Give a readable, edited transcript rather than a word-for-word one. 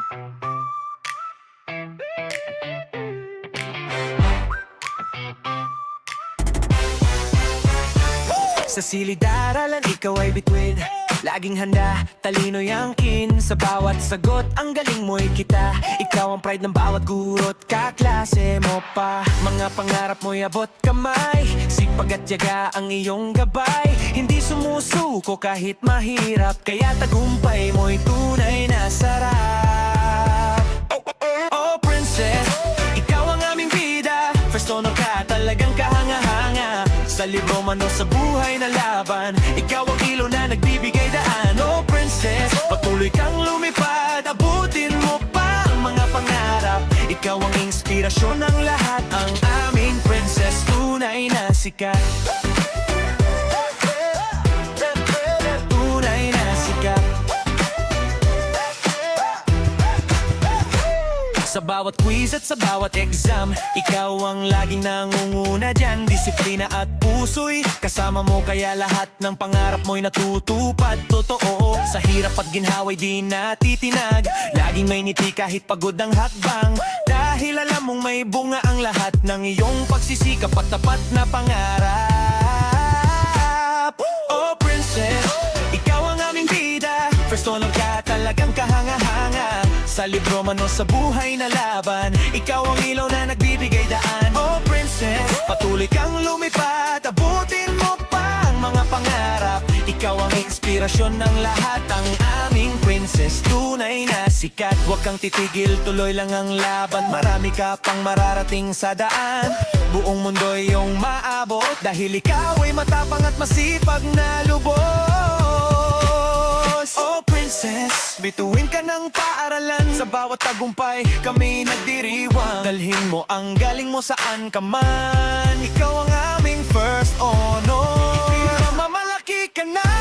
Sa silid-aralan, ikaw ay bituin. Laging handa, talino yangkin. Sa bawat sagot, ang galing mo'y kita. Ikaw ang pride ng bawat guro't kaklase mo pa. Mga pangarap mo'y abot kamay. Sipag at tiyaga ang iyong gabay. Hindi sumusuko kahit mahirap, kaya tagumpay mo'y tunay na sarap. Oh princess, ikaw ang aming bida. First honor ka, talagang kahanga-hanga. Sa libro man o sa buhay na laban, ikaw ang ilaw na nagbibigay daan. Oh princess, patuloy kang lumipad, abutin mo pa ang mga pangarap. Ikaw ang inspirasyon ng lahat, ang aming princess, tunay na sikat. Tunay na sikat. Sa bawat quiz at sa bawat exam, ikaw ang laging nangunguna dyan. Disiplina at puso'y kasama mo, kaya lahat ng pangarap mo'y natutupad. Totoo, sa hirap at ginhawa'y di natitinag. Laging may ngiti kahit pagod ang hakbang, dahil alam mong may bunga ang lahat ng iyong pagsisikap at tapat na pangarap. Oh princess, ikaw ang aming bida. First honor ka, talagang kahanga-hanga. Sa libro man o sa buhay na laban, ikaw ang ilaw na nagbibigay daan. Oh princess, patuloy kang lumipad, abutin mo pa ang mga pangarap. Ikaw ang inspirasyon ng lahat, ang aming princess, tunay na sikat. Huwag kang titigil, tuloy lang ang laban. Marami ka pang mararating sa daan. Buong mundo'y iyong maabot, dahil ikaw ay matapang at masipag na lubos. Oh princess, bituin ka ng paaralan. Sa bawat tagumpay, kami nagdiriwang. Dalhin mo ang galing mo saan ka man. Ikaw ang aming first honor. Mamalaki ka na.